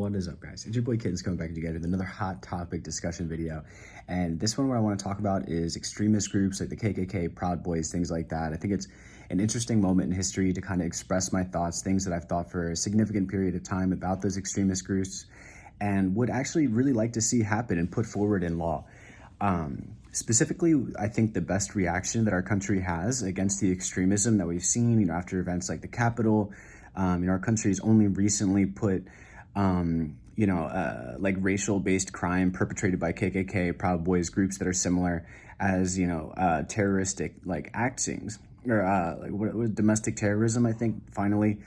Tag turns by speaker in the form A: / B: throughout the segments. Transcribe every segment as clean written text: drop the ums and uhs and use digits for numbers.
A: What is up, guys? It's your boy Kittens coming back together with another hot topic discussion video. And this one, what I want to talk about is extremist groups like the KKK, Proud Boys, things like that. I think it's an interesting moment in history to kind of express my thoughts, things that I've thought for a significant period of time about those extremist groups and would actually really like to see happen and put forward in law. Specifically, I think the best reaction that our country has against the extremism that we've seen, after events like the Capitol, our country's only recently put, like racial-based crime perpetrated by KKK, Proud Boys, groups that are similar as, terroristic, like, actings, or what domestic terrorism. I think finally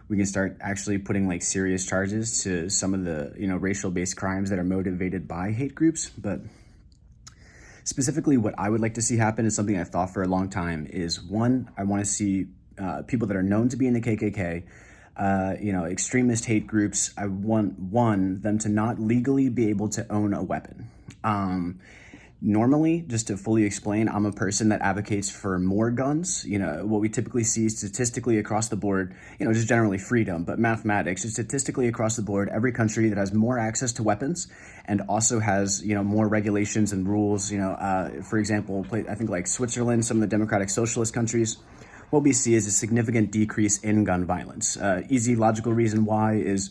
A: we can start actually putting like serious charges to some of the, racial-based crimes that are motivated by hate groups. But specifically, what I would like to see happen is something I've thought for a long time is, one, I want to see people that are known to be in the KKK, extremist hate groups. I want them to not legally be able to own a weapon. Normally, just to fully explain, I'm a person that advocates for more guns. What we typically see statistically across the board, just generally freedom, but mathematics, just statistically across the board, every country that has more access to weapons and also has, more regulations and rules, for example, I think like Switzerland, some of the democratic socialist countries, what we see is a significant decrease in gun violence. Easy logical reason why is,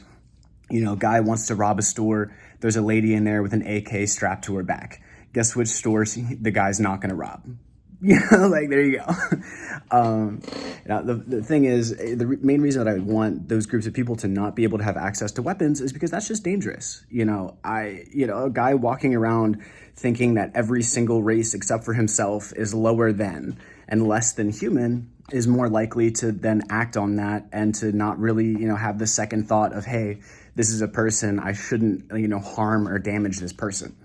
A: guy wants to rob a store. There's a lady in there with an AK strapped to her back. Guess which stores the guy's not going to rob? There you go. The thing is, the main reason that I want those groups of people to not be able to have access to weapons is because that's just dangerous. A guy walking around thinking that every single race except for himself is lower than and less than human is more likely to then act on that and to not really, have the second thought of, hey, this is a person, I shouldn't, harm or damage this person.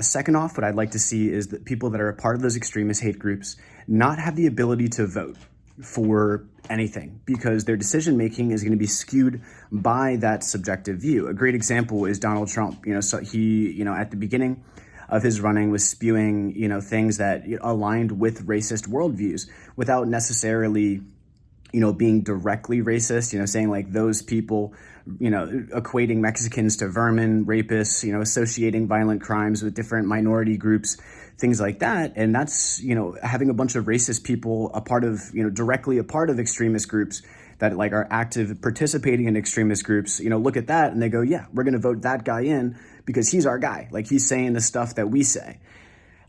A: Second off, what I'd like to see is that people that are a part of those extremist hate groups not have the ability to vote for anything because their decision-making is going to be skewed by that subjective view. A great example is Donald Trump. So he, at the beginning of his running was spewing, things that aligned with racist worldviews without necessarily, being directly racist, saying like those people, equating Mexicans to vermin, rapists, associating violent crimes with different minority groups, things like that. And that's, having a bunch of racist people a part of, directly a part of extremist groups that like are active participating in extremist groups, look at that and they go, yeah, we're going to vote that guy in because he's our guy. Like he's saying the stuff that we say.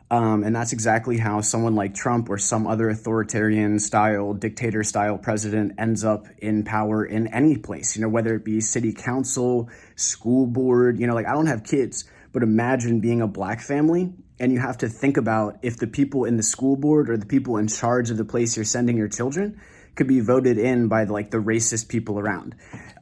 A: And that's exactly how someone like Trump or some other authoritarian style, dictator style president ends up in power in any place, whether it be city council, school board, I don't have kids, but imagine being a black family and you have to think about if the people in the school board or the people in charge of the place you're sending your children could be voted in by the racist people around.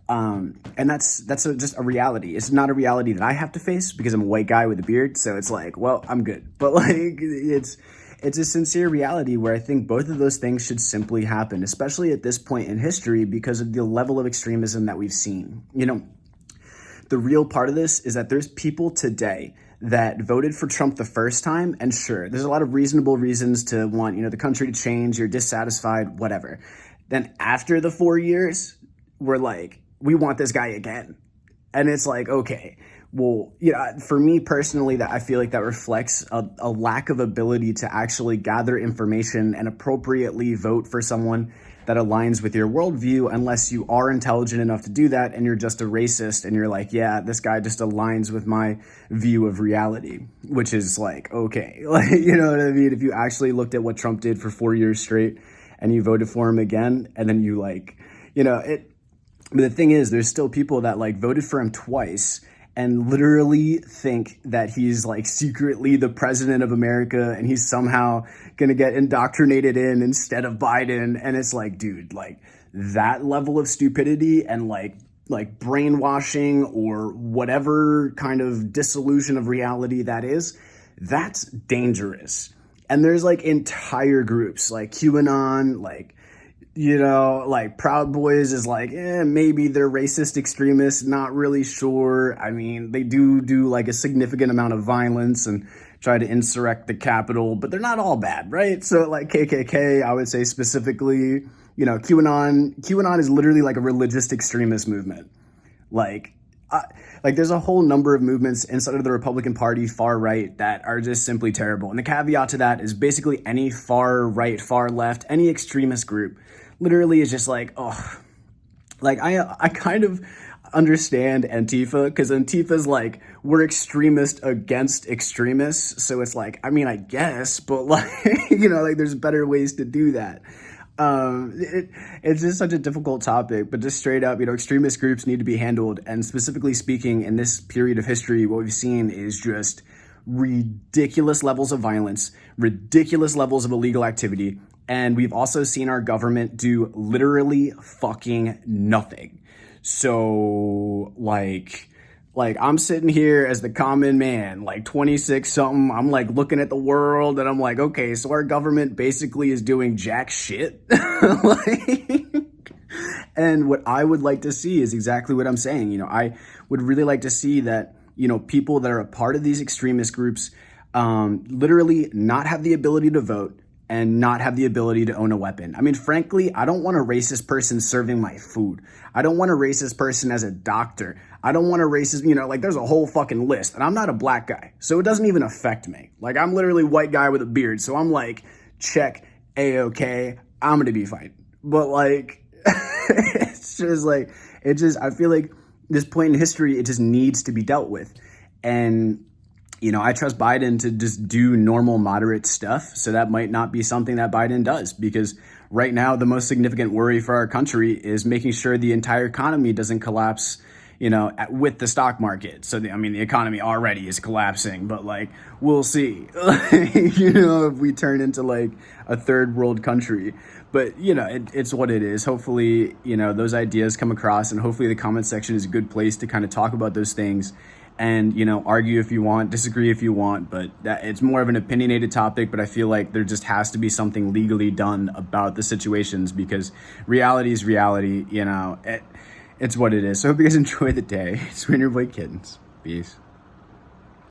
A: And that's just a reality. It's not a reality that I have to face because I'm a white guy with a beard. So it's like, well, I'm good. But it's a sincere reality where I think both of those things should simply happen, especially at this point in history because of the level of extremism that we've seen. The real part of this is that there's people today that voted for Trump the first time. And sure, there's a lot of reasonable reasons to want, the country to change. You're dissatisfied, whatever. Then after the 4 years, we're like, we want this guy again. And it's like, okay, well, for me personally, that I feel like that reflects a lack of ability to actually gather information and appropriately vote for someone that aligns with your worldview, unless you are intelligent enough to do that and you're just a racist and you're like, yeah, this guy just aligns with my view of reality, which is like, okay, you know what I mean? If you actually looked at what Trump did for 4 years straight and you voted for him again, and then you but the thing is, there's still people that voted for him twice and literally think that he's secretly the president of America and he's somehow going to get indoctrinated in instead of Biden. And it's like, dude, that level of stupidity and brainwashing or whatever kind of dissolution of reality that is, that's dangerous. And there's entire groups like QAnon, Proud Boys is maybe they're racist extremists, not really sure. I mean, they do a significant amount of violence and try to insurrect the Capitol, but they're not all bad, right? So KKK, I would say specifically, QAnon is literally a religious extremist movement. Like there's a whole number of movements inside of the Republican Party, far right, that are just simply terrible. And the caveat to that is basically any far right, far left, any extremist group literally is just like, oh, like I kind of understand Antifa, because Antifa's like, we're extremist against extremists. So it's like, I mean, I guess, but like, like there's better ways to do that. It's just such a difficult topic, but just straight up, extremist groups need to be handled. And specifically speaking, in this period of history, what we've seen is just ridiculous levels of violence, ridiculous levels of illegal activity. And we've also seen our government do literally fucking nothing. So like I'm sitting here as the common man, like 26 something. I'm like looking at the world and I'm like, okay, so our government basically is doing jack shit. And what I would like to see is exactly what I'm saying. I would really like to see that, people that are a part of these extremist groups, literally not have the ability to vote and not have the ability to own a weapon. I mean, frankly, I don't want a racist person serving my food. I don't want a racist person as a doctor. I don't want a racist, like there's a whole fucking list. And I'm not a black guy, so it doesn't even affect me. Like I'm literally a white guy with a beard. So I'm like, check, A-okay, I'm gonna be fine. But like, it's just like, I feel like this point in history, it just needs to be dealt with. And I trust Biden to just do normal, moderate stuff. So that might not be something that Biden does, because right now, the most significant worry for our country is making sure the entire economy doesn't collapse, with the stock market. So, the economy already is collapsing, but like, we'll see, if we turn into like a third world country. But, it's what it is. Hopefully, those ideas come across, and hopefully the comment section is a good place to kind of talk about those things. And, argue if you want, disagree if you want, but it's more of an opinionated topic. But I feel like there just has to be something legally done about the situations, because reality is reality, it's what it is. So I hope you guys enjoy the day. It's Winter Boy Kittens. Peace.